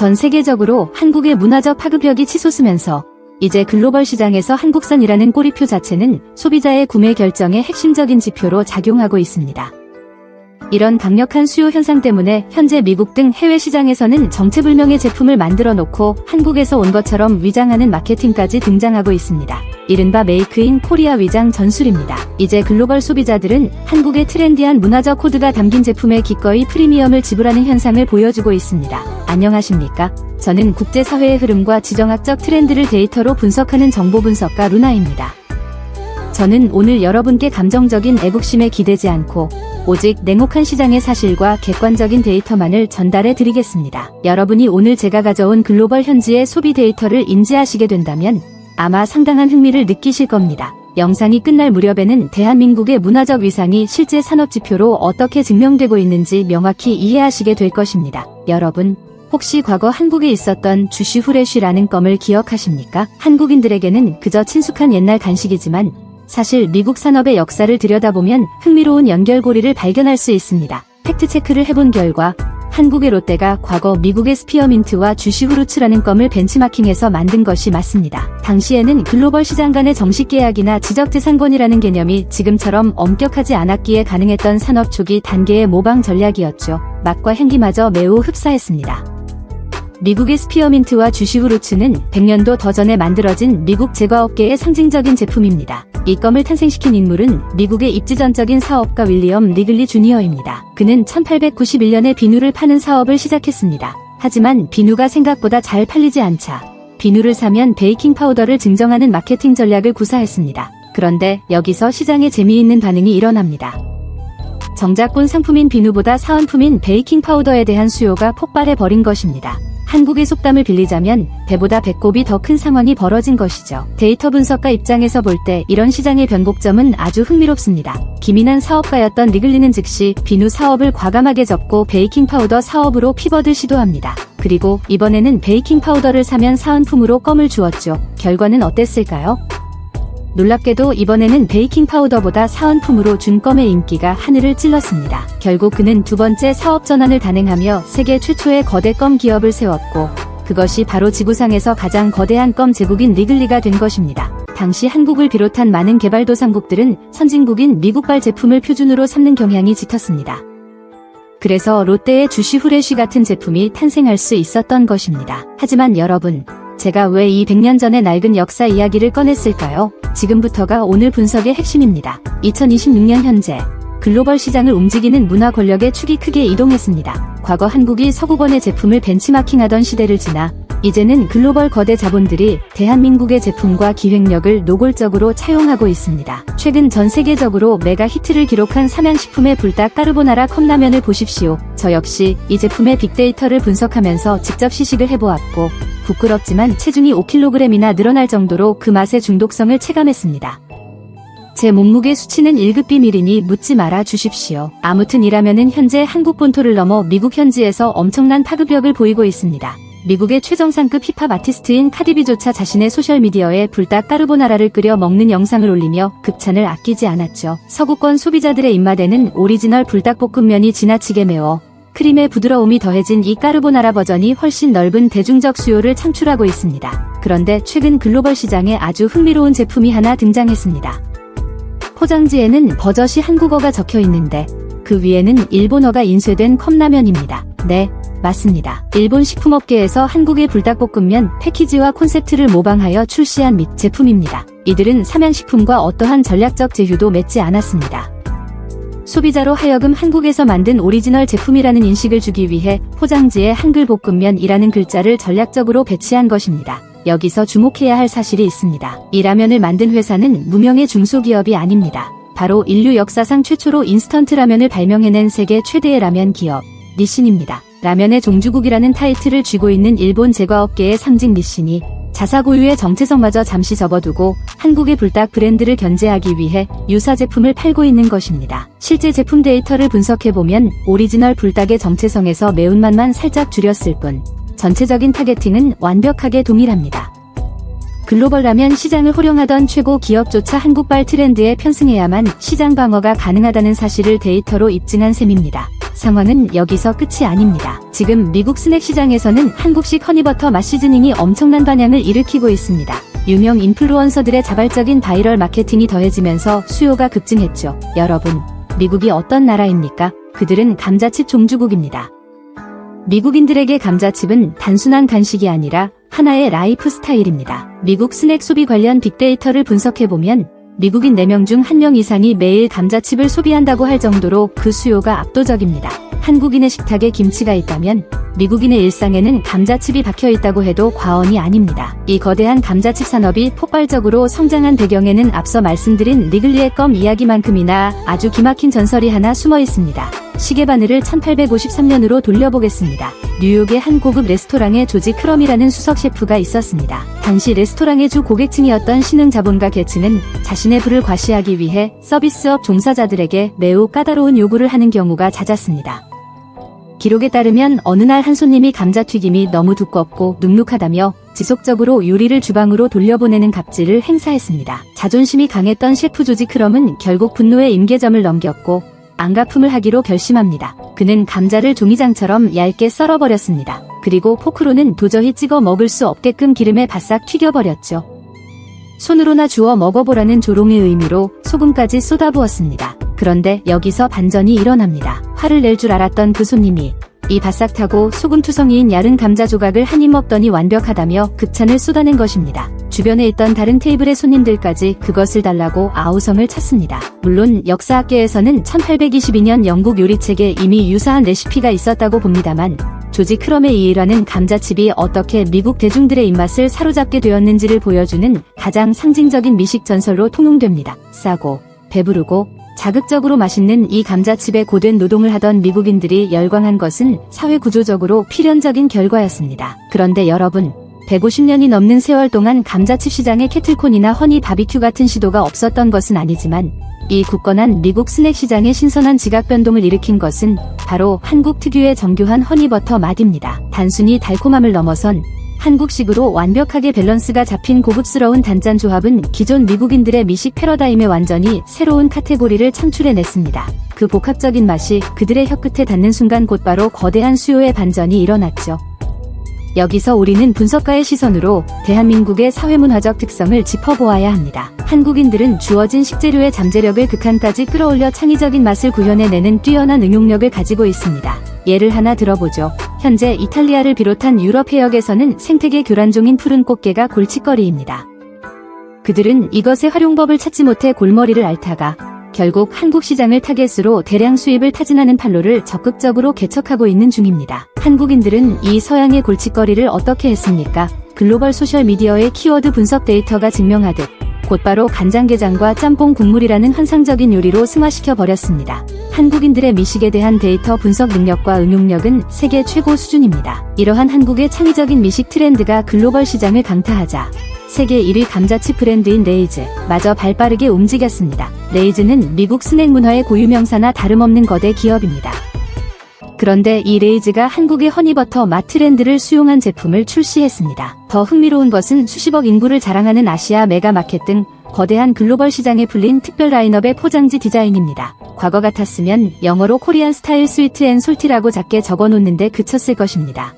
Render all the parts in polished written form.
전 세계적으로 한국의 문화적 파급력이 치솟으면서 이제 글로벌 시장에서 한국산이라는 꼬리표 자체는 소비자의 구매 결정의 핵심적인 지표로 작용하고 있습니다. 이런 강력한 수요 현상 때문에 현재 미국 등 해외 시장에서는 정체불명의 제품을 만들어 놓고 한국에서 온 것처럼 위장하는 마케팅까지 등장하고 있습니다. 이른바 메이크 인 코리아 위장 전술입니다. 이제 글로벌 소비자들은 한국의 트렌디한 문화적 코드가 담긴 제품에 기꺼이 프리미엄을 지불하는 현상을 보여주고 있습니다. 안녕하십니까? 저는 국제사회의 흐름과 지정학적 트렌드를 데이터로 분석하는 정보분석가 루나입니다. 저는 오늘 여러분께 감정적인 애국심에 기대지 않고 오직 냉혹한 시장의 사실과 객관적인 데이터만을 전달해 드리겠습니다. 여러분이 오늘 제가 가져온 글로벌 현지의 소비 데이터를 인지하시게 된다면 아마 상당한 흥미를 느끼실 겁니다. 영상이 끝날 무렵에는 대한민국의 문화적 위상이 실제 산업지표로 어떻게 증명되고 있는지 명확히 이해하시게 될 것입니다. 여러분, 혹시 과거 한국에 있었던 주시 후레쉬라는 껌을 기억하십니까? 한국인들에게는 그저 친숙한 옛날 간식이지만 사실 미국 산업의 역사를 들여다보면 흥미로운 연결고리를 발견할 수 있습니다. 팩트체크를 해본 결과 한국의 롯데가 과거 미국의 스피어민트와 주시 후르츠라는 껌을 벤치마킹해서 만든 것이 맞습니다. 당시에는 글로벌 시장 간의 정식 계약이나 지적재산권이라는 개념이 지금처럼 엄격하지 않았기에 가능했던 산업 초기 단계의 모방 전략이었죠. 맛과 향기마저 매우 흡사했습니다. 미국의 스피어민트와 주시 후르츠는 100년도 더 전에 만들어진 미국 제과업계의 상징적인 제품입니다. 이 껌을 탄생시킨 인물은 미국의 입지전적인 사업가 윌리엄 리글리 주니어입니다. 그는 1891년에 비누를 파는 사업을 시작했습니다. 하지만 비누가 생각보다 잘 팔리지 않자 비누를 사면 베이킹 파우더를 증정하는 마케팅 전략을 구사했습니다. 그런데 여기서 시장에 재미있는 반응이 일어납니다. 정작 본 상품인 비누보다 사은품인 베이킹 파우더에 대한 수요가 폭발해버린 것입니다. 한국의 속담을 빌리자면 배보다 배꼽이 더 큰 상황이 벌어진 것이죠. 데이터 분석가 입장에서 볼 때 이런 시장의 변곡점은 아주 흥미롭습니다. 기민한 사업가였던 리글리는 즉시 비누 사업을 과감하게 접고 베이킹 파우더 사업으로 피벗을 시도합니다. 그리고 이번에는 베이킹 파우더를 사면 사은품으로 껌을 주었죠. 결과는 어땠을까요? 놀랍게도 이번에는 베이킹 파우더보다 사은품으로 준 껌의 인기가 하늘을 찔렀습니다. 결국 그는 두 번째 사업 전환을 단행하며 세계 최초의 거대 껌 기업을 세웠고 그것이 바로 지구상에서 가장 거대한 껌 제국인 리글리가 된 것입니다. 당시 한국을 비롯한 많은 개발도상국들은 선진국인 미국발 제품을 표준으로 삼는 경향이 짙었습니다. 그래서 롯데의 주시 후레쉬 같은 제품이 탄생할 수 있었던 것입니다. 하지만 여러분, 제가 왜 이 100년 전의 낡은 역사 이야기를 꺼냈을까요? 지금부터가 오늘 분석의 핵심입니다. 2026년 현재 글로벌 시장을 움직이는 문화 권력의 축이 크게 이동했습니다. 과거 한국이 서구권의 제품을 벤치마킹하던 시대를 지나 이제는 글로벌 거대 자본들이 대한민국의 제품과 기획력을 노골적으로 차용하고 있습니다. 최근 전 세계적으로 메가 히트를 기록한 삼양식품의 불닭 까르보나라 컵라면을 보십시오. 저 역시 이 제품의 빅데이터를 분석하면서 직접 시식을 해보았고 부끄럽지만 체중이 5kg이나 늘어날 정도로 그 맛의 중독성을 체감했습니다. 제 몸무게 수치는 1급 비밀이니 묻지 말아 주십시오. 아무튼 이 라면은 현재 한국 본토를 넘어 미국 현지에서 엄청난 파급력을 보이고 있습니다. 미국의 최정상급 힙합 아티스트인 카디비조차 자신의 소셜미디어에 불닭 까르보나라를 끓여 먹는 영상을 올리며 극찬을 아끼지 않았죠. 서구권 소비자들의 입맛에는 오리지널 불닭볶음면이 지나치게 매워 크림의 부드러움이 더해진 이 까르보나라 버전이 훨씬 넓은 대중적 수요를 창출하고 있습니다. 그런데 최근 글로벌 시장에 아주 흥미로운 제품이 하나 등장했습니다. 포장지에는 버젓이 한국어가 적혀 있는데 그 위에는 일본어가 인쇄된 컵라면입니다. 네, 맞습니다. 일본 식품업계에서 한국의 불닭볶음면 패키지와 콘셉트를 모방하여 출시한 제품입니다. 이들은 삼양식품과 어떠한 전략적 제휴도 맺지 않았습니다. 소비자로 하여금 한국에서 만든 오리지널 제품이라는 인식을 주기 위해 포장지에 한글 볶음면이라는 글자를 전략적으로 배치한 것입니다. 여기서 주목해야 할 사실이 있습니다. 이 라면을 만든 회사는 무명의 중소기업이 아닙니다. 바로 인류 역사상 최초로 인스턴트 라면을 발명해낸 세계 최대의 라면 기업, 니신입니다. 라면의 종주국이라는 타이틀을 쥐고 있는 일본 제과업계의 상징 니신이 자사 고유의 정체성마저 잠시 접어두고 한국의 불닭 브랜드를 견제하기 위해 유사 제품을 팔고 있는 것입니다. 실제 제품 데이터를 분석해보면 오리지널 불닭의 정체성에서 매운맛만 살짝 줄였을 뿐 전체적인 타겟팅은 완벽하게 동일합니다. 글로벌 라면 시장을 호령하던 최고 기업조차 한국발 트렌드에 편승해야만 시장 방어가 가능하다는 사실을 데이터로 입증한 셈입니다. 상황은 여기서 끝이 아닙니다. 지금 미국 스낵 시장에서는 한국식 허니버터 맛 시즈닝이 엄청난 반향을 일으키고 있습니다. 유명 인플루언서들의 자발적인 바이럴 마케팅이 더해지면서 수요가 급증했죠. 여러분, 미국이 어떤 나라입니까? 그들은 감자칩 종주국입니다. 미국인들에게 감자칩은 단순한 간식이 아니라 하나의 라이프 스타일입니다. 미국 스낵 소비 관련 빅데이터를 분석해보면 미국인 4명 중 1명 이상이 매일 감자칩을 소비한다고 할 정도로 그 수요가 압도적입니다. 한국인의 식탁에 김치가 있다면 미국인의 일상에는 감자칩이 박혀있다고 해도 과언이 아닙니다. 이 거대한 감자칩 산업이 폭발적으로 성장한 배경에는 앞서 말씀드린 리글리의 껌 이야기만큼이나 아주 기막힌 전설이 하나 숨어 있습니다. 시계바늘을 1853년으로 돌려보겠습니다. 뉴욕의 한 고급 레스토랑에 조지 크럼이라는 수석 셰프가 있었습니다. 당시 레스토랑의 주 고객층이었던 신흥 자본가 계층은 자신의 부를 과시하기 위해 서비스업 종사자들에게 매우 까다로운 요구를 하는 경우가 잦았습니다. 기록에 따르면 어느 날 한 손님이 감자튀김이 너무 두껍고 눅눅하다며 지속적으로 요리를 주방으로 돌려보내는 갑질을 행사했습니다. 자존심이 강했던 셰프 조지 크럼은 결국 분노의 임계점을 넘겼고 안가품을 하기로 결심합니다. 그는 감자를 종이장처럼 얇게 썰어버렸습니다. 그리고 포크로는 도저히 찍어 먹을 수 없게끔 기름에 바싹 튀겨버렸죠. 손으로나 주워 먹어보라는 조롱의 의미로 소금까지 쏟아부었습니다. 그런데 여기서 반전이 일어납니다. 화를 낼 줄 알았던 그 손님이 이 바싹 타고 소금투성이인 얇은 감자 조각을 한 입 먹더니 완벽하다며 극찬을 쏟아낸 것입니다. 주변에 있던 다른 테이블의 손님들까지 그것을 달라고 아우성을 쳤습니다. 물론 역사학계에서는 1822년 영국 요리책에 이미 유사한 레시피가 있었다고 봅니다만 조지 크럼의 이 일화는 감자칩이 어떻게 미국 대중들의 입맛을 사로잡게 되었는지를 보여주는 가장 상징적인 미식 전설로 통용됩니다. 싸고 배부르고 자극적으로 맛있는 이 감자칩에 고된 노동을 하던 미국인들이 열광한 것은 사회구조적으로 필연적인 결과였습니다. 그런데 여러분, 150년이 넘는 세월 동안 감자칩 시장에 캐틀콘이나 허니 바비큐 같은 시도가 없었던 것은 아니지만 이 굳건한 미국 스낵 시장의 신선한 지각 변동을 일으킨 것은 바로 한국 특유의 정교한 허니버터 맛입니다. 단순히 달콤함을 넘어선 한국식으로 완벽하게 밸런스가 잡힌 고급스러운 단짠 조합은 기존 미국인들의 미식 패러다임에 완전히 새로운 카테고리를 창출해냈습니다. 그 복합적인 맛이 그들의 혀끝에 닿는 순간 곧바로 거대한 수요의 반전이 일어났죠. 여기서 우리는 분석가의 시선으로 대한민국의 사회문화적 특성을 짚어보아야 합니다. 한국인들은 주어진 식재료의 잠재력을 극한까지 끌어올려 창의적인 맛을 구현해내는 뛰어난 응용력을 가지고 있습니다. 예를 하나 들어보죠. 현재 이탈리아를 비롯한 유럽 해역에서는 생태계 교란종인 푸른 꽃게가 골칫거리입니다. 그들은 이것의 활용법을 찾지 못해 골머리를 앓다가 결국 한국 시장을 타겟으로 대량 수입을 타진하는 판로를 적극적으로 개척하고 있는 중입니다. 한국인들은 이 서양의 골칫거리를 어떻게 했습니까? 글로벌 소셜미디어의 키워드 분석 데이터가 증명하듯 곧바로 간장게장과 짬뽕 국물이라는 환상적인 요리로 승화시켜 버렸습니다. 한국인들의 미식에 대한 데이터 분석 능력과 응용력은 세계 최고 수준입니다. 이러한 한국의 창의적인 미식 트렌드가 글로벌 시장을 강타하자 세계 1위 감자칩 브랜드인 레이즈 마저 발빠르게 움직였습니다. 레이즈는 미국 스낵 문화의 고유명사나 다름없는 거대 기업입니다. 그런데 이 레이즈가 한국의 허니버터 맛 트렌드를 수용한 제품을 출시했습니다. 더 흥미로운 것은 수십억 인구를 자랑하는 아시아 메가마켓 등 거대한 글로벌 시장에 풀린 특별 라인업의 포장지 디자인입니다. 과거 같았으면 영어로 코리안 스타일 스위트 앤 솔티라고 작게 적어놓는데 그쳤을 것입니다.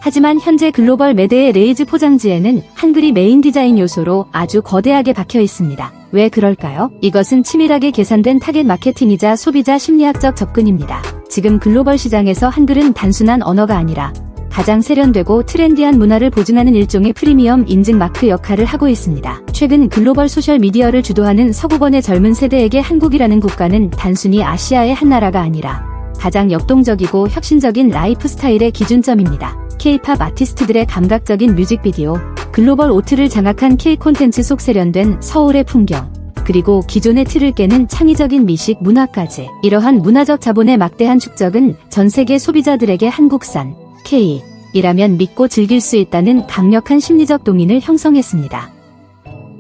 하지만 현재 글로벌 매대의 레이즈 포장지에는 한글이 메인 디자인 요소로 아주 거대하게 박혀 있습니다. 왜 그럴까요? 이것은 치밀하게 계산된 타겟 마케팅이자 소비자 심리학적 접근입니다. 지금 글로벌 시장에서 한글은 단순한 언어가 아니라 가장 세련되고 트렌디한 문화를 보증하는 일종의 프리미엄 인증 마크 역할을 하고 있습니다. 최근 글로벌 소셜 미디어를 주도하는 서구권의 젊은 세대에게 한국이라는 국가는 단순히 아시아의 한 나라가 아니라 가장 역동적이고 혁신적인 라이프 스타일의 기준점입니다. K-팝 아티스트들의 감각적인 뮤직비디오, 글로벌 오트를 장악한 K 콘텐츠 속 세련된 서울의 풍경, 그리고 기존의 틀을 깨는 창의적인 미식 문화까지. 이러한 문화적 자본의 막대한 축적은 전 세계 소비자들에게 한국산, K이라면 믿고 즐길 수 있다는 강력한 심리적 동인을 형성했습니다.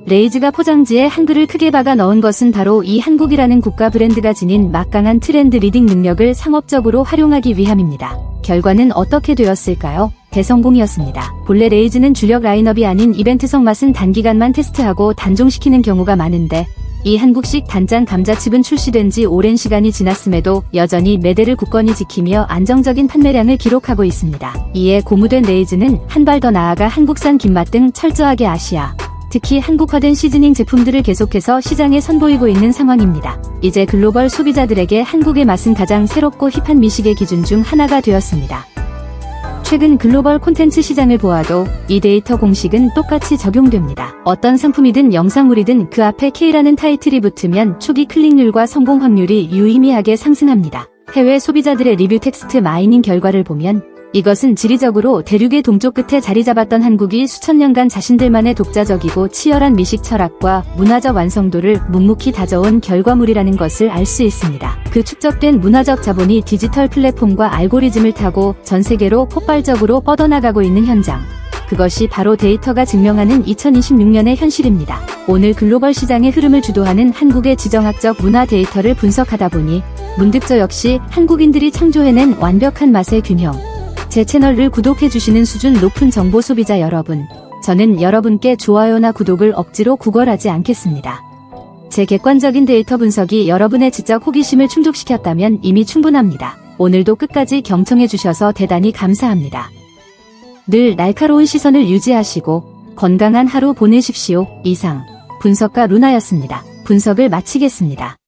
레이즈가 포장지에 한글을 크게 박아 넣은 것은 바로 이 한국이라는 국가 브랜드가 지닌 막강한 트렌드 리딩 능력을 상업적으로 활용하기 위함입니다. 결과는 어떻게 되었을까요? 대성공이었습니다. 본래 레이즈는 주력 라인업이 아닌 이벤트성 맛은 단기간만 테스트하고 단종시키는 경우가 많은데 이 한국식 단짠 감자칩은 출시된 지 오랜 시간이 지났음에도 여전히 매대를 굳건히 지키며 안정적인 판매량을 기록하고 있습니다. 이에 고무된 레이즈는 한 발 더 나아가 한국산 김맛 등 철저하게 아시아, 특히 한국화된 시즈닝 제품들을 계속해서 시장에 선보이고 있는 상황입니다. 이제 글로벌 소비자들에게 한국의 맛은 가장 새롭고 힙한 미식의 기준 중 하나가 되었습니다. 최근 글로벌 콘텐츠 시장을 보아도 이 데이터 공식은 똑같이 적용됩니다. 어떤 상품이든 영상물이든 그 앞에 K라는 타이틀이 붙으면 초기 클릭률과 성공 확률이 유의미하게 상승합니다. 해외 소비자들의 리뷰 텍스트 마이닝 결과를 보면 이것은 지리적으로 대륙의 동쪽 끝에 자리 잡았던 한국이 수천 년간 자신들만의 독자적이고 치열한 미식 철학과 문화적 완성도를 묵묵히 다져온 결과물이라는 것을 알 수 있습니다. 그 축적된 문화적 자본이 디지털 플랫폼과 알고리즘을 타고 전 세계로 폭발적으로 뻗어나가고 있는 현장. 그것이 바로 데이터가 증명하는 2026년의 현실입니다. 오늘 글로벌 시장의 흐름을 주도하는 한국의 지정학적 문화 데이터를 분석하다 보니 문득 저 역시 한국인들이 창조해낸 완벽한 맛의 균형. 제 채널을 구독해주시는 수준 높은 정보 소비자 여러분, 저는 여러분께 좋아요나 구독을 억지로 구걸하지 않겠습니다. 제 객관적인 데이터 분석이 여러분의 지적 호기심을 충족시켰다면 이미 충분합니다. 오늘도 끝까지 경청해주셔서 대단히 감사합니다. 늘 날카로운 시선을 유지하시고 건강한 하루 보내십시오. 이상 분석가 루나였습니다. 분석을 마치겠습니다.